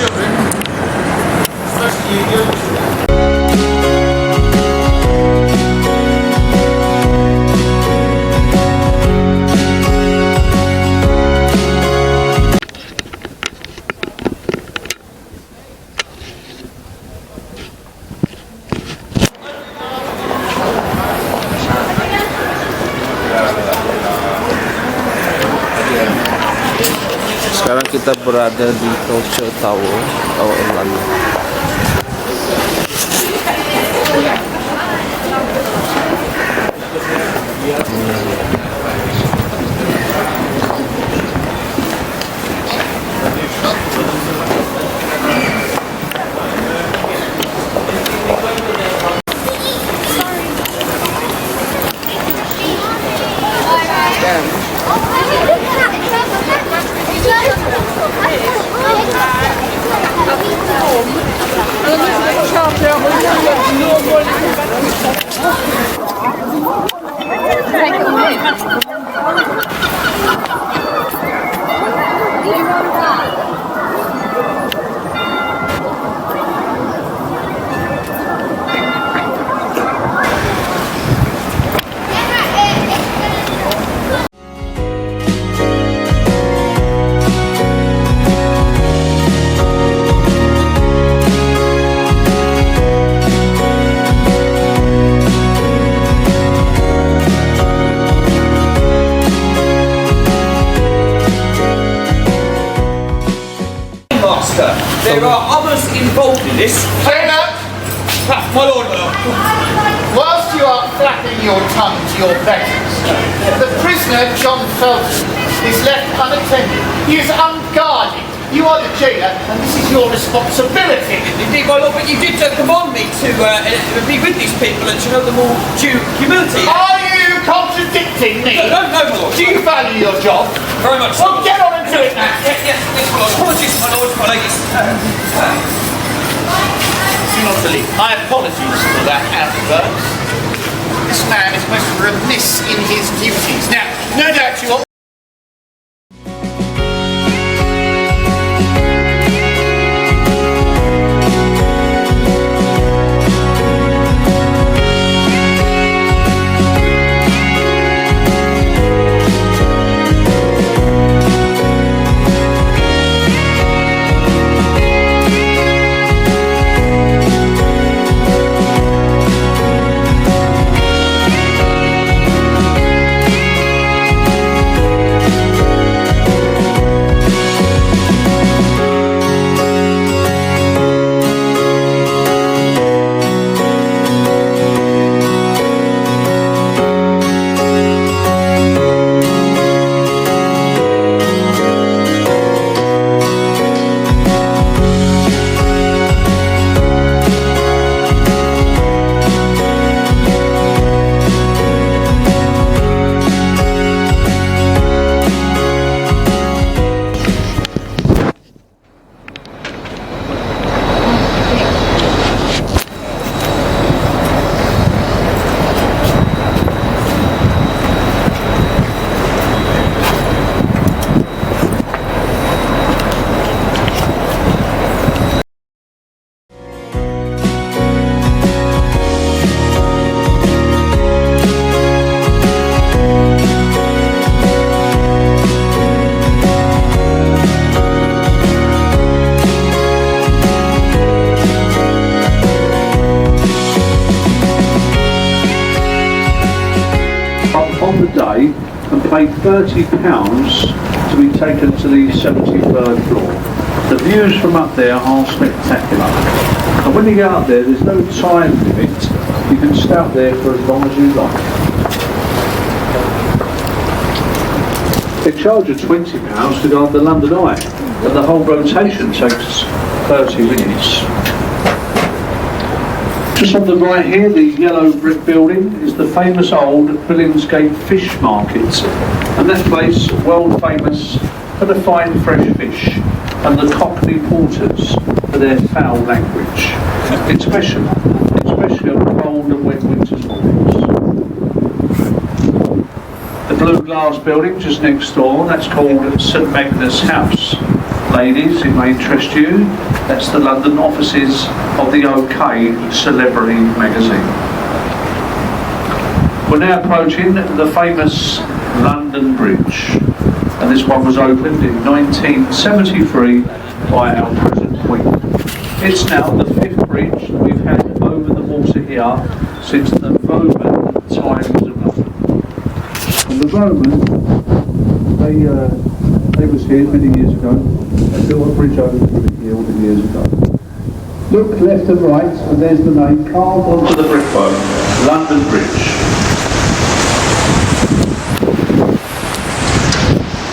children, especially you young children. Sekarang kita berada di Culture Tower London. There are others involved in this. Taylor! My lord. Whilst you are flapping your tongue to your betters, the prisoner, John Felton, is left unattended. He is unguarded. You are the jailer, and this is your responsibility. Indeed, my lord, but you did command me to be with these people and to know them all due humility. Are you contradicting me? No, my lord. Do you value your job? Very much Well, get on and do it now. Yes, my lord. Apologies, my lord, my ladies. Do not believe. My apologies for that outburst. This man is most remiss in his duties. Now, no doubt you will. On the day and paid £30 to be taken to the 73rd floor. The views from up there are spectacular. And when you get up there, there's no time limit. You can stay up there for as long as you like. They charge you £20 to go up the London Eye, and the whole rotation takes 30 minutes. Just on the right here, the yellow brick building is the famous old Billingsgate Fish Market, and that place world famous for the fine fresh fish and the Cockney porters for their foul language. Especially on cold and wet winter's mornings. The blue glass building just next door, that's called St Magnus House. Ladies, it may interest you. That's the London offices of the OK Celebrity magazine. We're now approaching the famous London Bridge, and this one was opened in 1973 by our present Queen. It's now the 5th bridge that we've had over the water here since the Roman times of London. And the Romans, they was here many years ago. They built a bridge over here all the years ago. Look left and right, and there's the name carved onto the brickwork, London Bridge.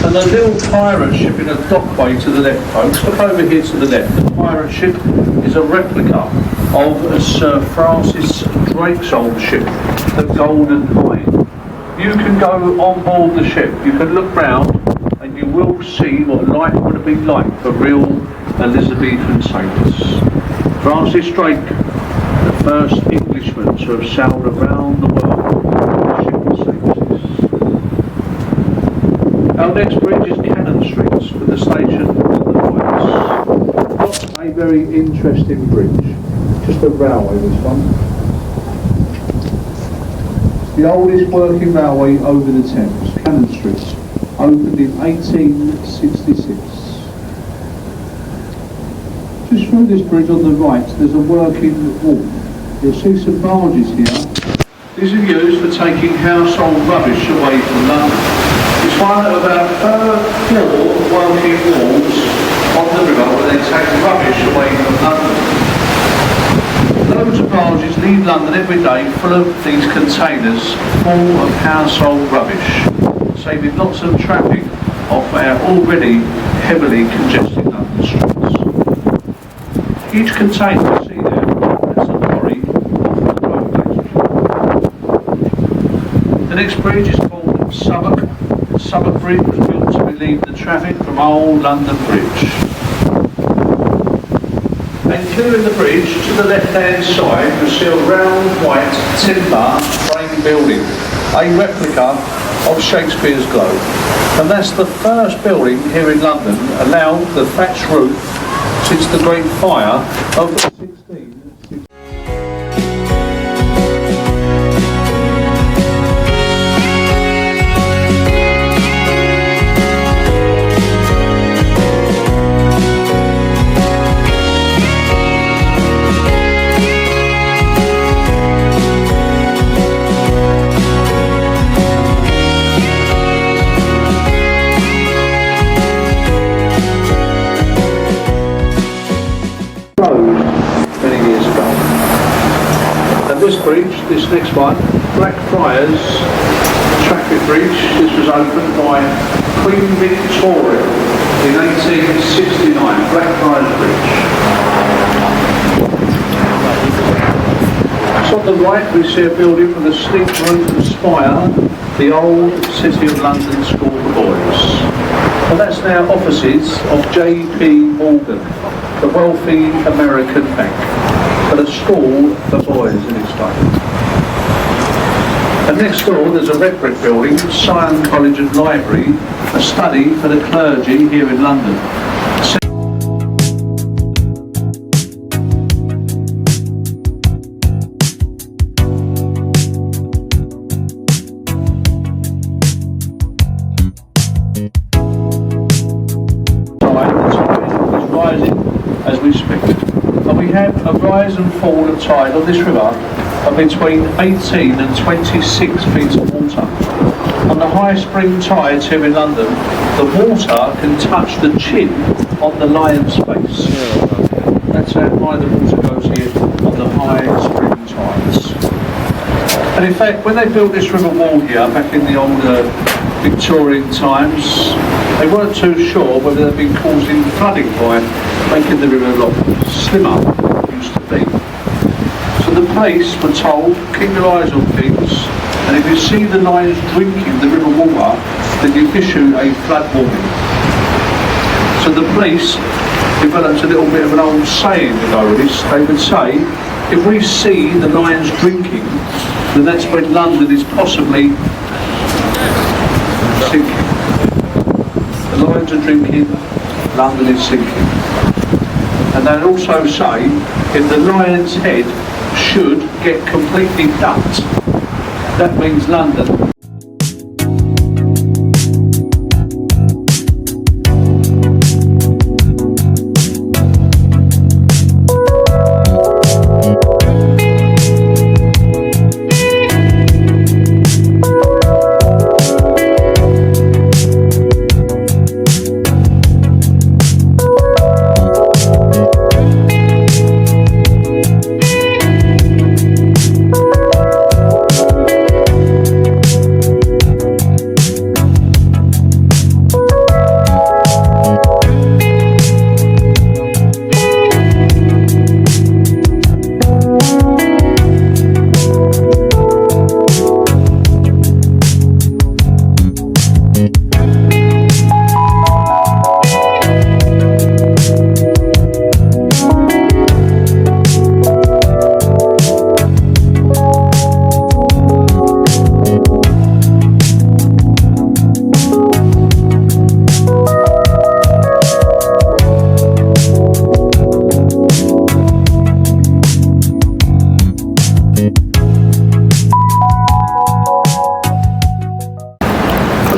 And the little pirate ship in a dockway to the left, folks, look over here to the left. The pirate ship is a replica of Sir Francis Drake's old ship, the Golden Hind. You can go on board the ship, you can look round, and you will see what life would have been like for real Elizabethan sailors. Francis Drake, the first Englishman to have sailed around the world with a ship of safety. Our next bridge is Cannon Street with the station to the right. Not a very interesting bridge, just a railway this one. It's the oldest working railway over the Thames, Cannon Street, opened in 1866. Just through this bridge on the right, there's a working wall. You'll see some barges here. These are used for taking household rubbish away from London. It's one of about 4 working walls on the river where they take rubbish away from London. Loads of barges leave London every day full of these containers full of household rubbish, saving lots of traffic off our already heavily congested London streets. Each container you see there, that's a lorry off the road. The next bridge is called Southwark. Southwark Bridge was built to relieve the traffic from Old London Bridge. And clearing the bridge to the left-hand side, you see a round white timber frame building, a replica of Shakespeare's Globe. And that's the first building here in London allowed the thatched roof since the Great Fire of 1660. This bridge, this next one, Blackfriars Traffic Bridge, this was opened by Queen Victoria in 1869, Blackfriars Bridge. So on the right we see a building with a sleek roof and spire, the old City of London School for Boys. And that's now offices of J.P. Morgan, the wealthy American bank. But a school for boys in its day. And next door there's a red brick building, Sion College and Library, a study for the clergy here in London. The tide is rising as we speak. And we have a rise and fall of tide on this river of between 18 and 26 feet of water. On the high spring tides here in London, the water can touch the chin on the lion's face. That's how high the water goes here on the high spring tides. And in fact, when they built this river wall here back in the older Victorian times, they weren't too sure whether they'd been causing flooding by making the river a lot slimmer than it used to be. So the police were told, keep your eyes on things, and if you see the lions drinking the river water, then you issue a flood warning. So the police developed a little bit of an old saying to go with this. They would say, if we see the lions drinking, then that's when London is possibly sinking. The lions are drinking, London is sinking. And they also say if the lion's head should get completely ducked, that means London.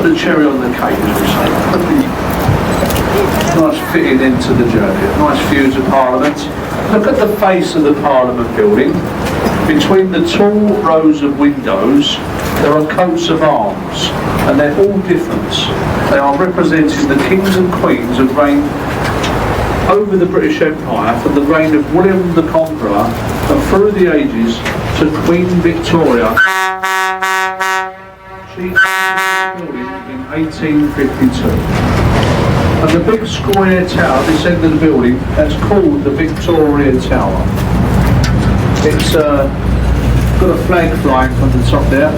The cherry on the cake, as we say. Nice fitting into the journey. Nice views of Parliament. Look at the face of the Parliament building. Between the tall rows of windows, there are coats of arms, and they're all different. They are representing the kings and queens who reigned over the British Empire from the reign of William the Conqueror and through the ages to Queen Victoria. She building in 1852. And the big square tower, this end of the building, that's called the Victoria Tower. It's got a flag flying from the top there.